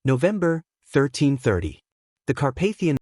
November, 1330. The Carpathian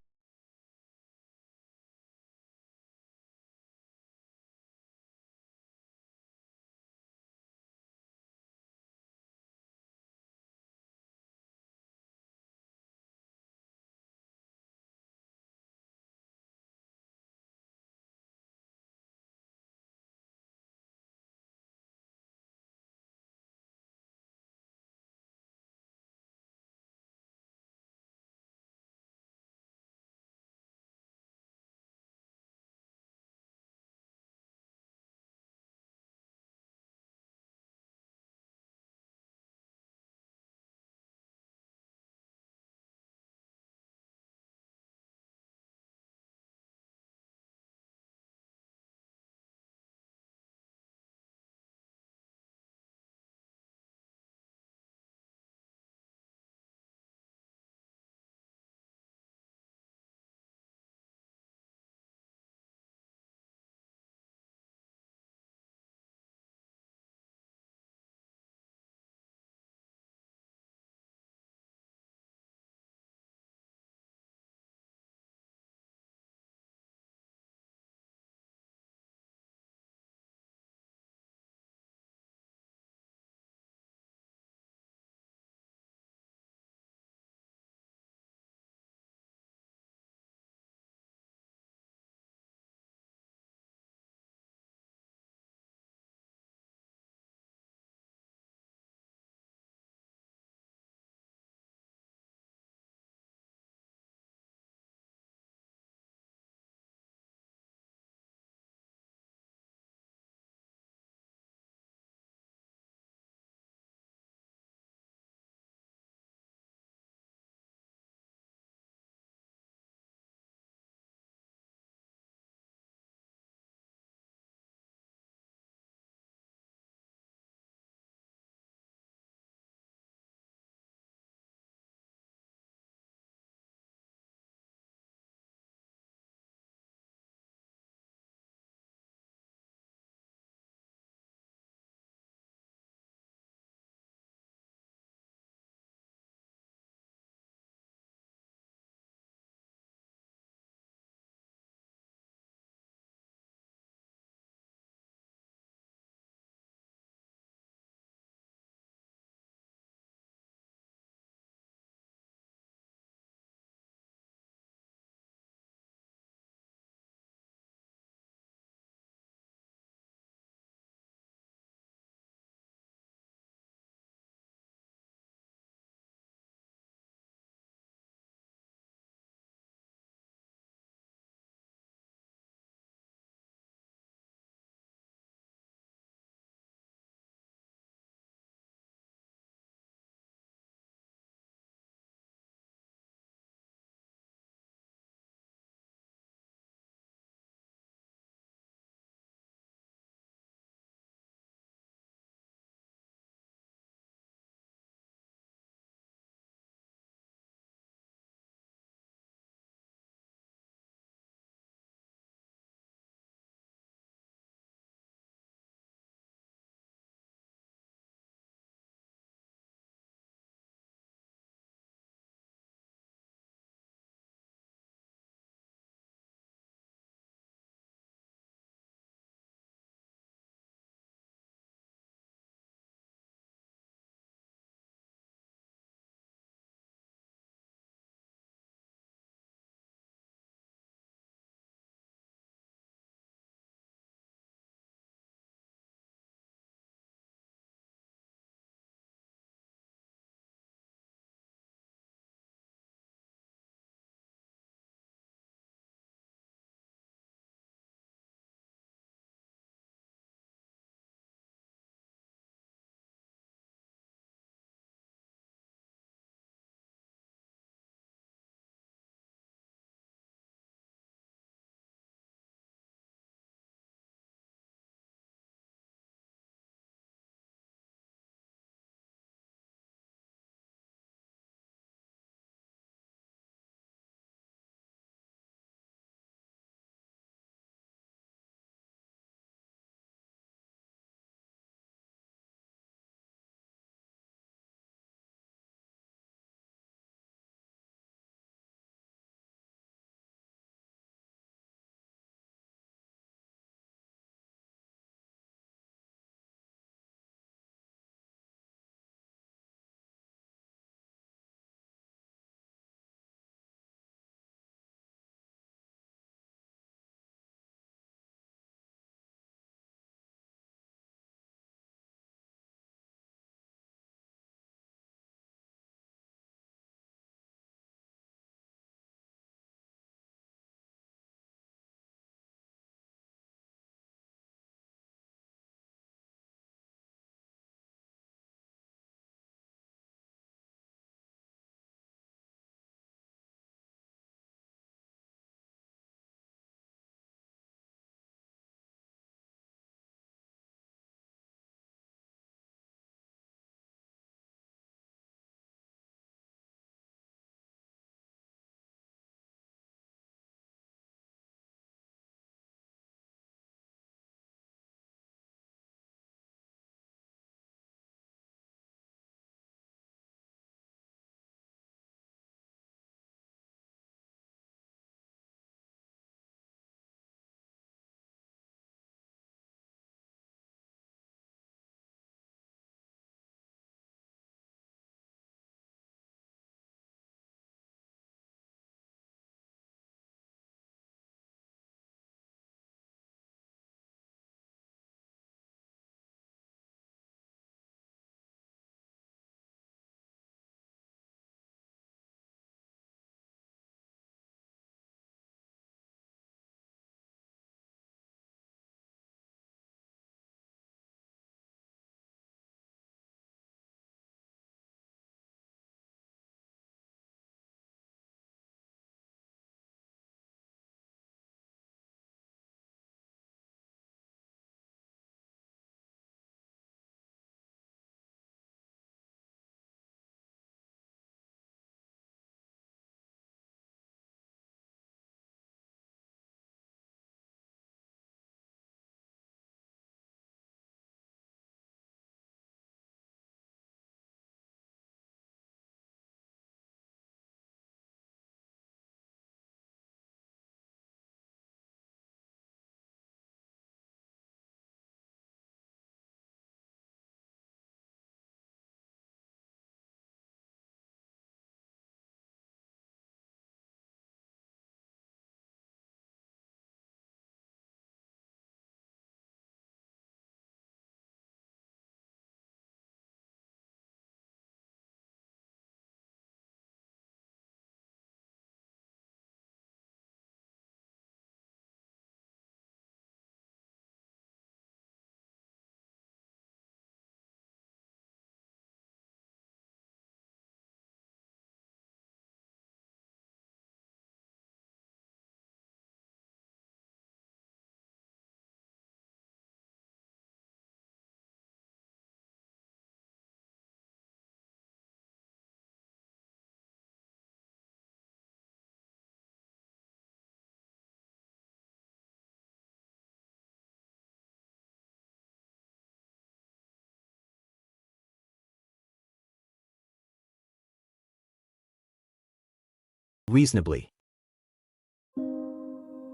reasonably.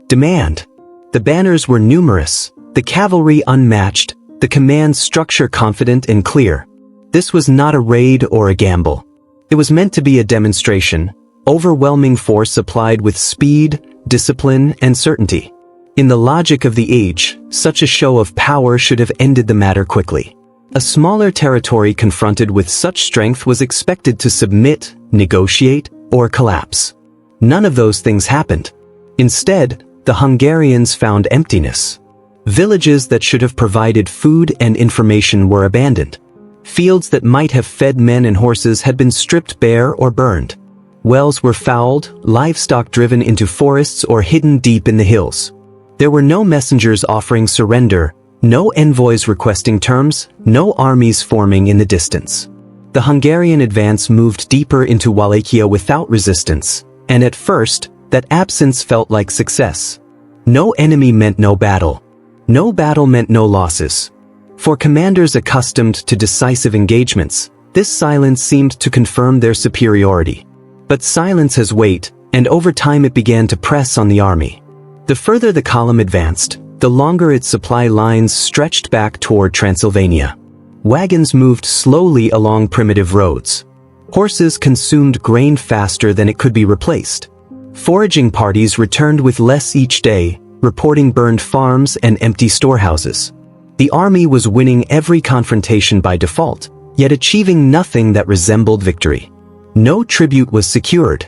Demand. The banners were numerous, the cavalry unmatched, the command structure confident and clear. This was not a raid or a gamble. It was meant to be a demonstration, overwhelming force applied with speed, discipline, and certainty. In the logic of the age, such a show of power should have ended the matter quickly. A smaller territory confronted with such strength was expected to submit, negotiate, or collapse. None of those things happened. Instead, the Hungarians found emptiness. Villages that should have provided food and information were abandoned. Fields that might have fed men and horses had been stripped bare or burned. Wells were fouled, livestock driven into forests or hidden deep in the hills. There were no messengers offering surrender, no envoys requesting terms, no armies forming in the distance. The Hungarian advance moved deeper into Wallachia without resistance, and at first, that absence felt like success. No enemy meant no battle. No battle meant no losses. For commanders accustomed to decisive engagements, this silence seemed to confirm their superiority. But silence has weight, and over time it began to press on the army. The further the column advanced, the longer its supply lines stretched back toward Transylvania. Wagons moved slowly along primitive roads. Horses consumed grain faster than it could be replaced. Foraging parties returned with less each day, reporting burned farms and empty storehouses. The army was winning every confrontation by default, yet achieving nothing that resembled victory. No tribute was secured.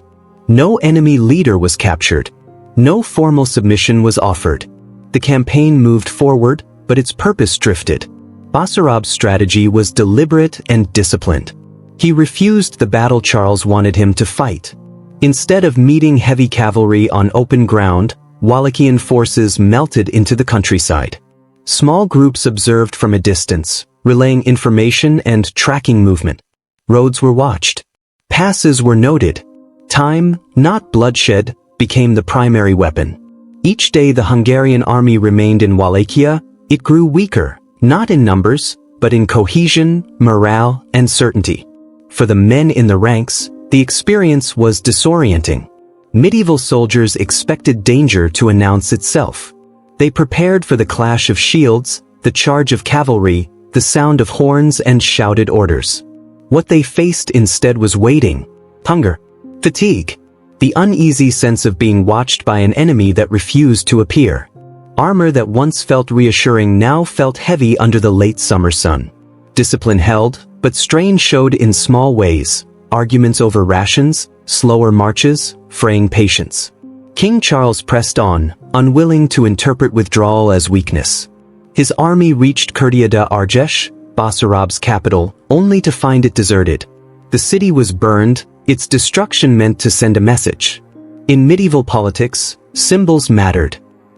No enemy leader was captured. No formal submission was offered. The campaign moved forward, but its purpose drifted. Basarab's strategy was deliberate and disciplined. He refused the battle Charles wanted him to fight. Instead of meeting heavy cavalry on open ground, Wallachian forces melted into the countryside. Small groups observed from a distance, relaying information and tracking movement. Roads were watched. Passes were noted. Time, not bloodshed, became the primary weapon. Each day the Hungarian army remained in Wallachia, it grew weaker, not in numbers, but in cohesion, morale, and certainty. For the men in the ranks, the experience was disorienting. Medieval soldiers expected danger to announce itself. They prepared for the clash of shields, the charge of cavalry, the sound of horns and shouted orders. What they faced instead was waiting, hunger, fatigue, the uneasy sense of being watched by an enemy that refused to appear. Armor that once felt reassuring now felt heavy under the late summer sun. Discipline held, but strain showed in small ways. Arguments over rations, slower marches, fraying patience. King Charles pressed on, unwilling to interpret withdrawal as weakness. His army reached Kurtia da Argesh, Basarab's capital, only to find it deserted. The city was burned, its destruction meant to send a message. In medieval politics, symbols mattered.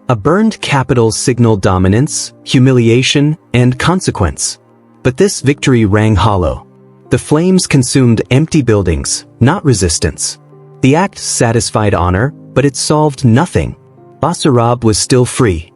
A burned capital signaled dominance, humiliation, and consequence. But this victory rang hollow. The flames consumed empty buildings, not resistance. The act satisfied honor, but it solved nothing. Basarab was still free.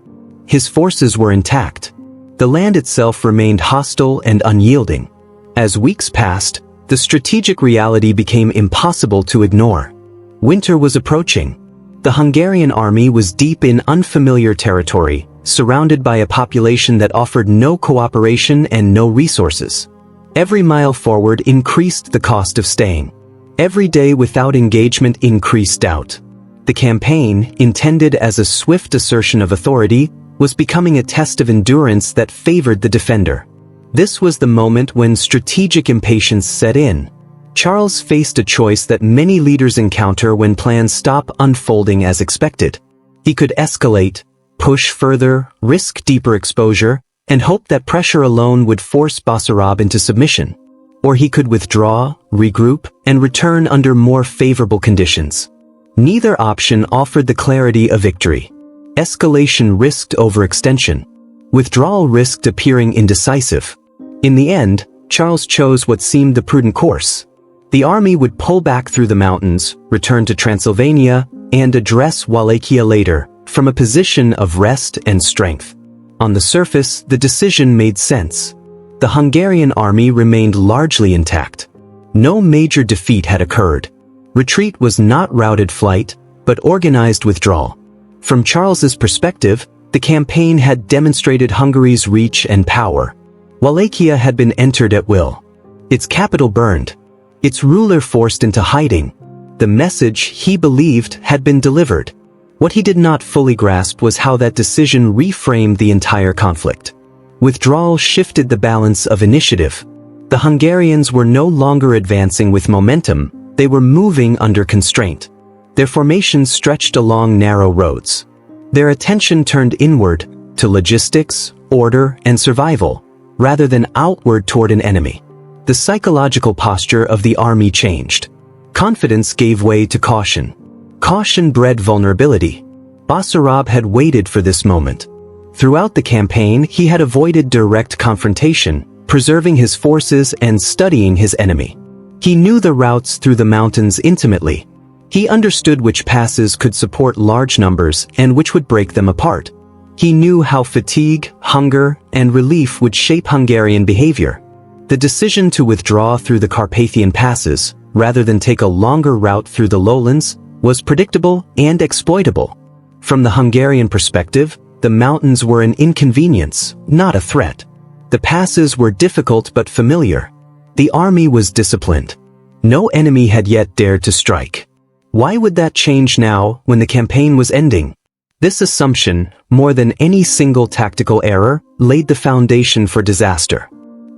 His forces were intact. The land itself remained hostile and unyielding. As weeks passed, the strategic reality became impossible to ignore. Winter was approaching. The Hungarian army was deep in unfamiliar territory, surrounded by a population that offered no cooperation and no resources. Every mile forward increased the cost of staying. Every day without engagement increased doubt. The campaign, intended as a swift assertion of authority, was becoming a test of endurance that favored the defender. This was the moment when strategic impatience set in. Charles faced a choice that many leaders encounter when plans stop unfolding as expected. He could escalate, push further, risk deeper exposure, and hope that pressure alone would force Basarab into submission. Or he could withdraw, regroup, and return under more favorable conditions. Neither option offered the clarity of victory. Escalation risked overextension. Withdrawal risked appearing indecisive. In the end, Charles chose what seemed the prudent course. The army would pull back through the mountains, return to Transylvania, and address Wallachia later, from a position of rest and strength. On the surface, the decision made sense. The Hungarian army remained largely intact. No major defeat had occurred. Retreat was not routed flight, but organized withdrawal. From Charles's perspective, the campaign had demonstrated Hungary's reach and power. Wallachia had been entered at will. Its capital burned. Its ruler forced into hiding. The message, he believed, had been delivered. What he did not fully grasp was how that decision reframed the entire conflict. Withdrawal shifted the balance of initiative. The Hungarians were no longer advancing with momentum, they were moving under constraint. Their formations stretched along narrow roads. Their attention turned inward, to logistics, order, and survival, rather than outward toward an enemy. The psychological posture of the army changed. Confidence gave way to caution. Caution bred vulnerability. Basarab had waited for this moment. Throughout the campaign, he had avoided direct confrontation, preserving his forces and studying his enemy. He knew the routes through the mountains intimately. He understood which passes could support large numbers and which would break them apart. He knew how fatigue, hunger, and relief would shape Hungarian behavior. The decision to withdraw through the Carpathian passes, rather than take a longer route through the lowlands, was predictable and exploitable. From the Hungarian perspective, the mountains were an inconvenience, not a threat. The passes were difficult but familiar. The army was disciplined. No enemy had yet dared to strike. Why would that change now, when the campaign was ending? This assumption, more than any single tactical error, laid the foundation for disaster.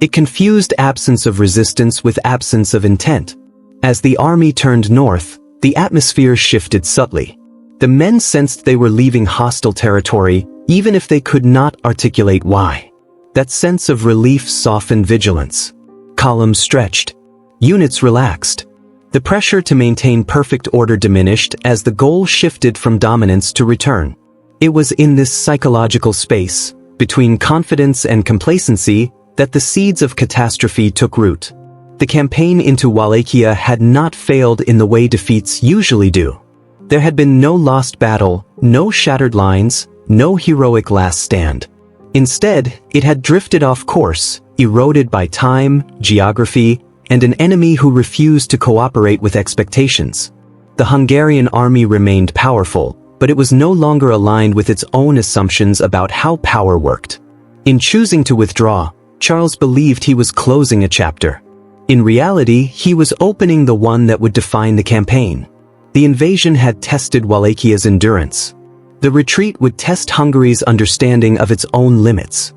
It confused absence of resistance with absence of intent. As the army turned north, the atmosphere shifted subtly. The men sensed they were leaving hostile territory, even if they could not articulate why. That sense of relief softened vigilance. Columns stretched. Units relaxed. The pressure to maintain perfect order diminished as the goal shifted from dominance to return. It was in this psychological space, between confidence and complacency, that the seeds of catastrophe took root. The campaign into Wallachia had not failed in the way defeats usually do. There had been no lost battle, no shattered lines, no heroic last stand. Instead, it had drifted off course, eroded by time, geography, and an enemy who refused to cooperate with expectations. The Hungarian army remained powerful, but it was no longer aligned with its own assumptions about how power worked. In choosing to withdraw, Charles believed he was closing a chapter. In reality, he was opening the one that would define the campaign. The invasion had tested Wallachia's endurance. The retreat would test Hungary's understanding of its own limits.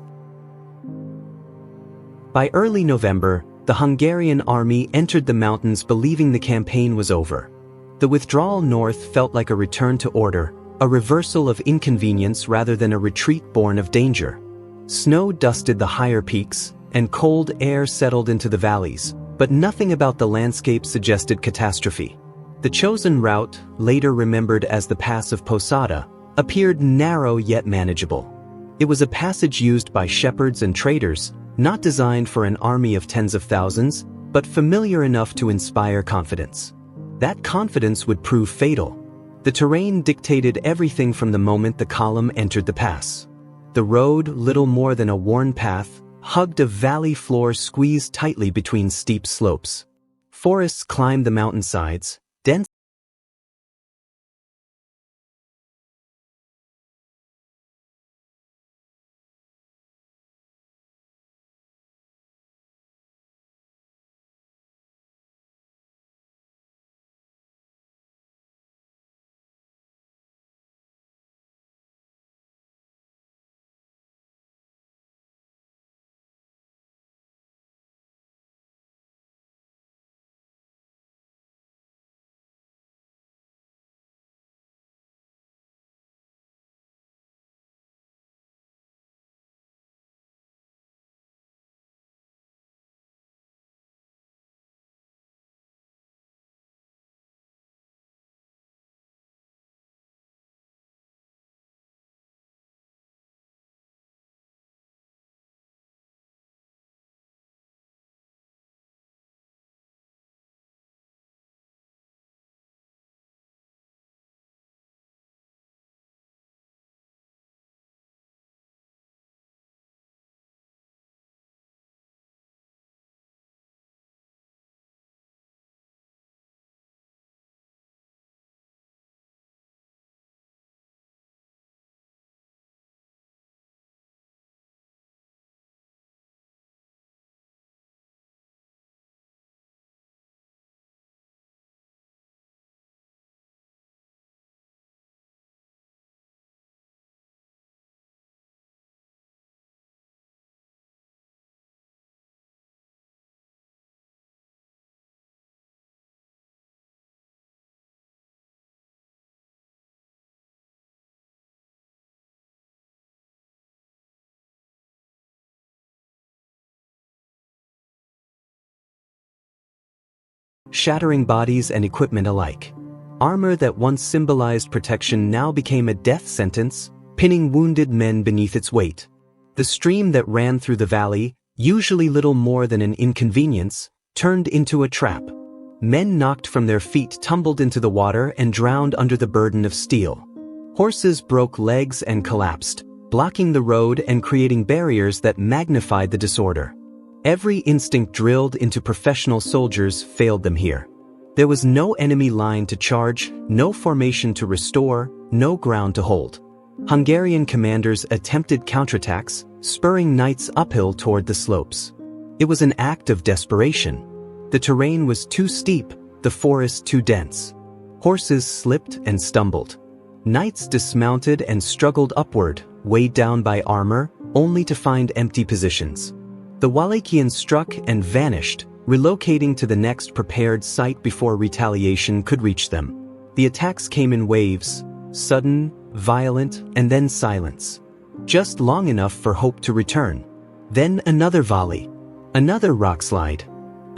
By early November, the Hungarian army entered the mountains believing the campaign was over. The withdrawal north felt like a return to order, a reversal of inconvenience rather than a retreat born of danger. Snow dusted the higher peaks, and cold air settled into the valleys, but nothing about the landscape suggested catastrophe. The chosen route, later remembered as the Pass of Posada, appeared narrow yet manageable. It was a passage used by shepherds and traders, not designed for an army of tens of thousands, but familiar enough to inspire confidence. That confidence would prove fatal. The terrain dictated everything from the moment the column entered the pass. The road, little more than a worn path, hugged a valley floor squeezed tightly between steep slopes. Forests climbed the mountainsides, dense shattering bodies and equipment alike. Armor that once symbolized protection now became a death sentence, pinning wounded men beneath its weight. The stream that ran through the valley, usually little more than an inconvenience, turned into a trap. Men knocked from their feet tumbled into the water and drowned under the burden of steel. Horses broke legs and collapsed, blocking the road and creating barriers that magnified the disorder. Every instinct drilled into professional soldiers failed them here. There was no enemy line to charge, no formation to restore, no ground to hold. Hungarian commanders attempted counterattacks, spurring knights uphill toward the slopes. It was an act of desperation. The terrain was too steep, the forest too dense. Horses slipped and stumbled. Knights dismounted and struggled upward, weighed down by armor, only to find empty positions. The Wallachians struck and vanished, relocating to the next prepared site before retaliation could reach them. The attacks came in waves, sudden, violent, and then silence. Just long enough for hope to return. Then another volley. Another rockslide.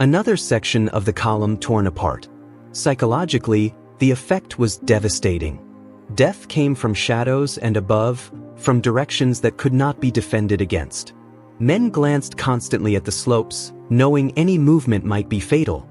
Another section of the column torn apart. Psychologically, the effect was devastating. Death came from shadows and above, from directions that could not be defended against. Men glanced constantly at the slopes, knowing any movement might be fatal.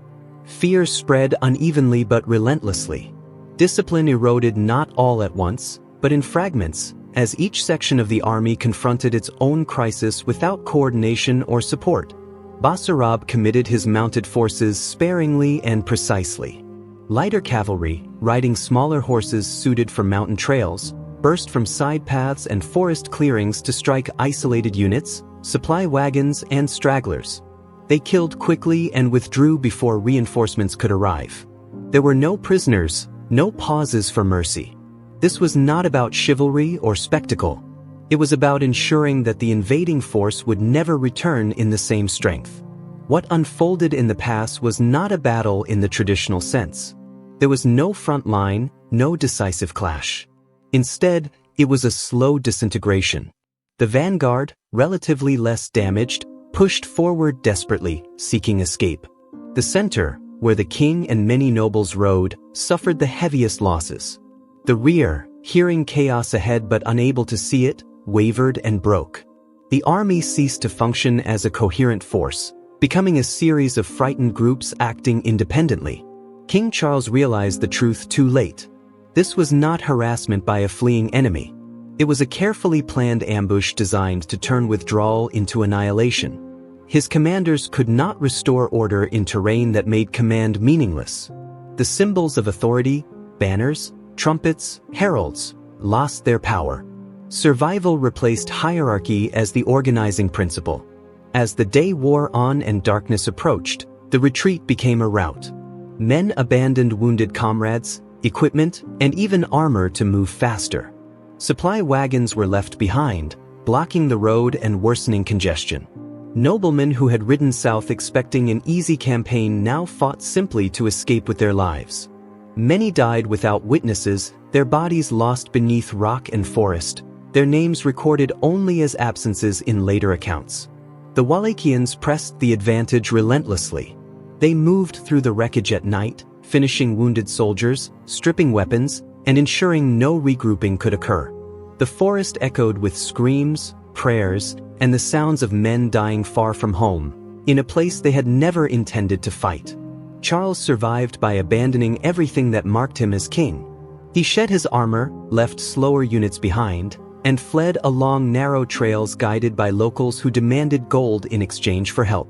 Fear spread unevenly but relentlessly. Discipline eroded not all at once, but in fragments, as each section of the army confronted its own crisis without coordination or support. Basarab committed his mounted forces sparingly and precisely. Lighter cavalry, riding smaller horses suited for mountain trails, burst from side paths and forest clearings to strike isolated units, supply wagons, and stragglers. They killed quickly and withdrew before reinforcements could arrive. There were no prisoners, no pauses for mercy. This was not about chivalry or spectacle. It was about ensuring that the invading force would never return in the same strength. What unfolded in the pass was not a battle in the traditional sense. There was no front line, no decisive clash. Instead, it was a slow disintegration. The vanguard, relatively less damaged, pushed forward desperately, seeking escape. The center, where the king and many nobles rode, suffered the heaviest losses. The rear, hearing chaos ahead but unable to see it, wavered and broke. The army ceased to function as a coherent force, becoming a series of frightened groups acting independently. King Charles realized the truth too late. This was not harassment by a fleeing enemy. It was a carefully planned ambush designed to turn withdrawal into annihilation. His commanders could not restore order in terrain that made command meaningless. The symbols of authority, banners, trumpets, heralds, lost their power. Survival replaced hierarchy as the organizing principle. As the day wore on and darkness approached, the retreat became a rout. Men abandoned wounded comrades, equipment, and even armor to move faster. Supply wagons were left behind, blocking the road and worsening congestion. Noblemen who had ridden south expecting an easy campaign now fought simply to escape with their lives. Many died without witnesses, their bodies lost beneath rock and forest, their names recorded only as absences in later accounts. The Wallachians pressed the advantage relentlessly. They moved through the wreckage at night, finishing wounded soldiers, stripping weapons, and ensuring no regrouping could occur. The forest echoed with screams, prayers, and the sounds of men dying far from home, in a place they had never intended to fight. Charles survived by abandoning everything that marked him as king. He shed his armor, left slower units behind, and fled along narrow trails guided by locals who demanded gold in exchange for help.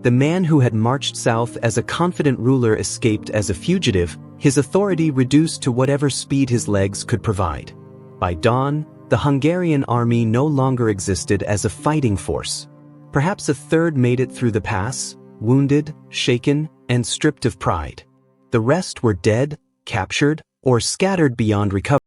The man who had marched south as a confident ruler escaped as a fugitive, his authority reduced to whatever speed his legs could provide. By dawn, the Hungarian army no longer existed as a fighting force. Perhaps a third made it through the pass, wounded, shaken, and stripped of pride. The rest were dead, captured, or scattered beyond recovery.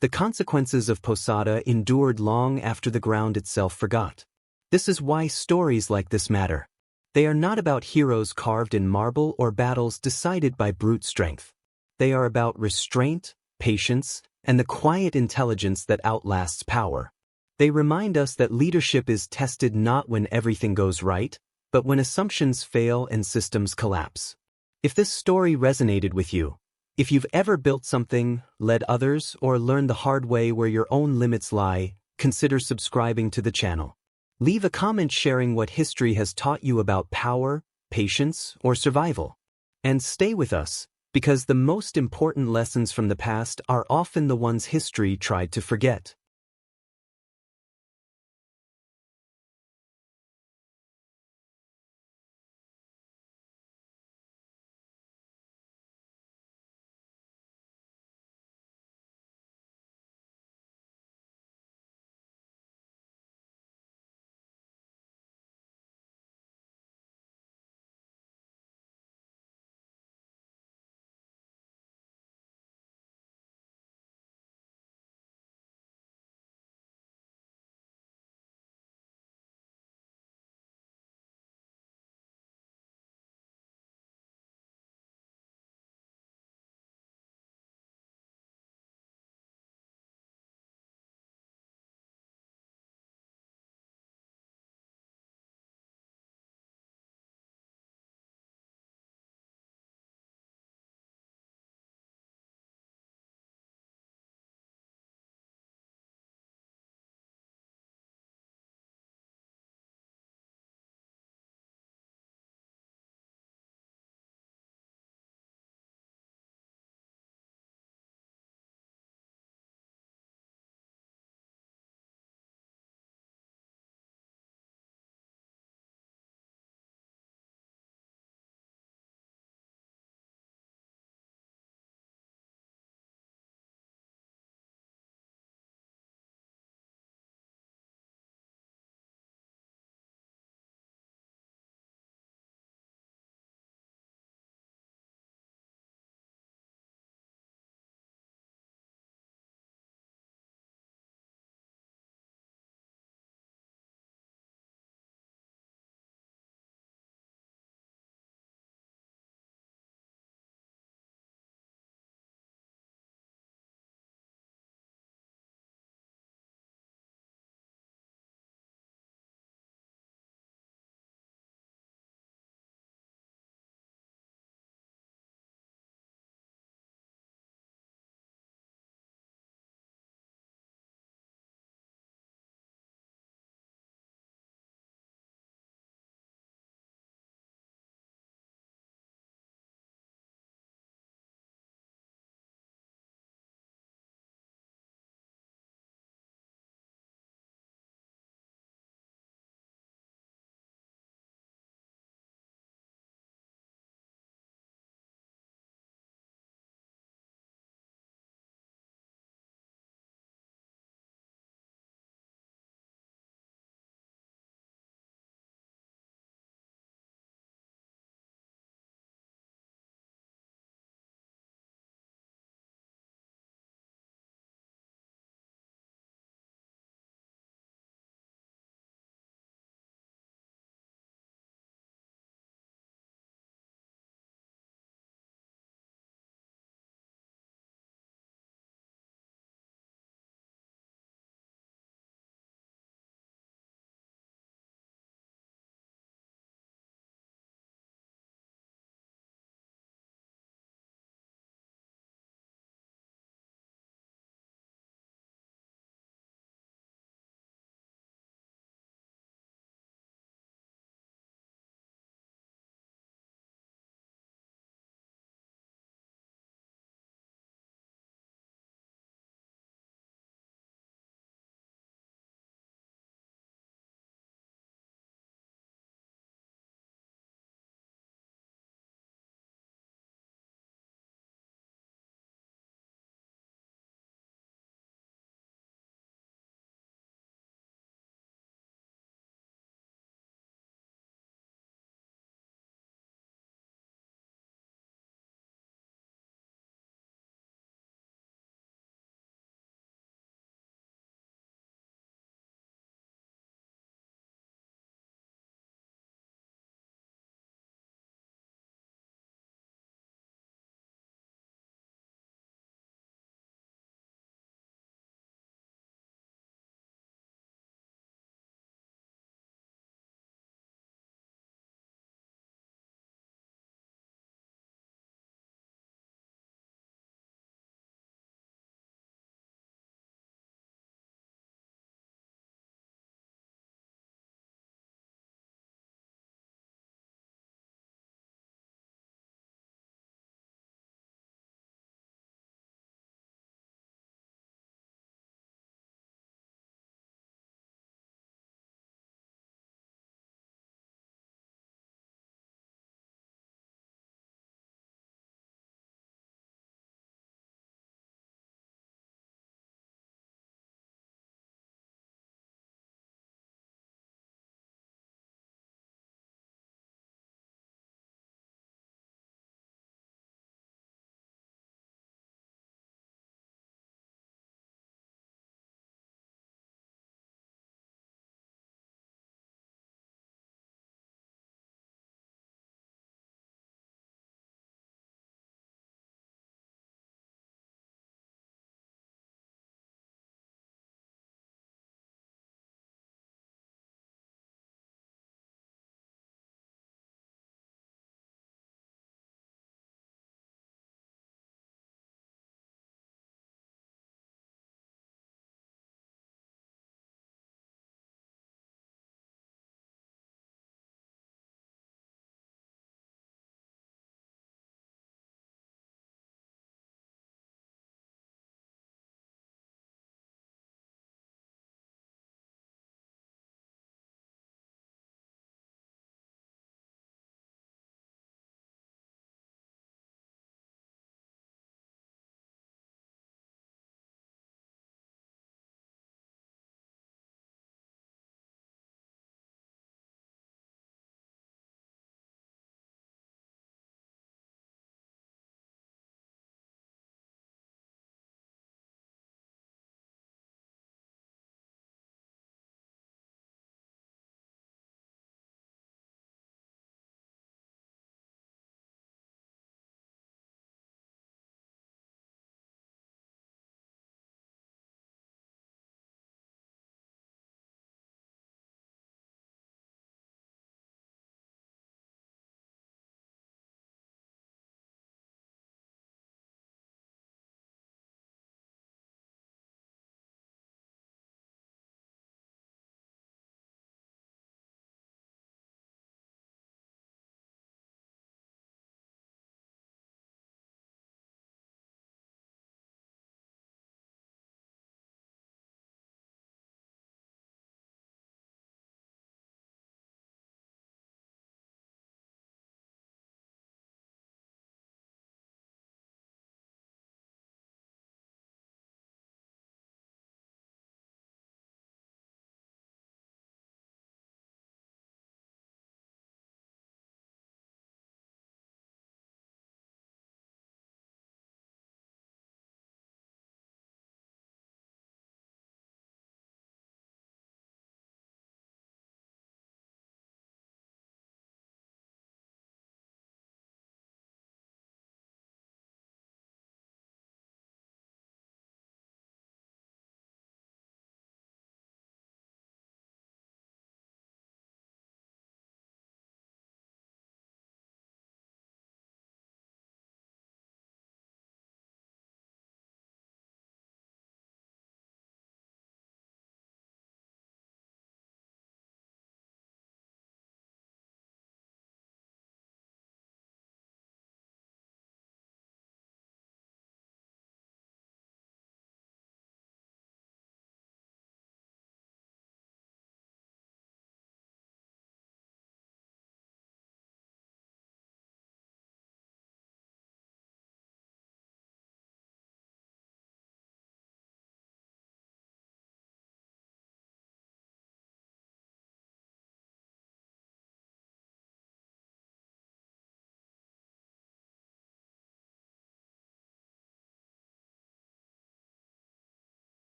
The consequences of Posada endured long after the ground itself forgot. This is why stories like this matter. They are not about heroes carved in marble or battles decided by brute strength. They are about restraint, patience, and the quiet intelligence that outlasts power. They remind us that leadership is tested not when everything goes right, but when assumptions fail and systems collapse. If this story resonated with you, if you've ever built something, led others, or learned the hard way where your own limits lie, consider subscribing to the channel. Leave a comment sharing what history has taught you about power, patience, or survival. And stay with us, because the most important lessons from the past are often the ones history tried to forget.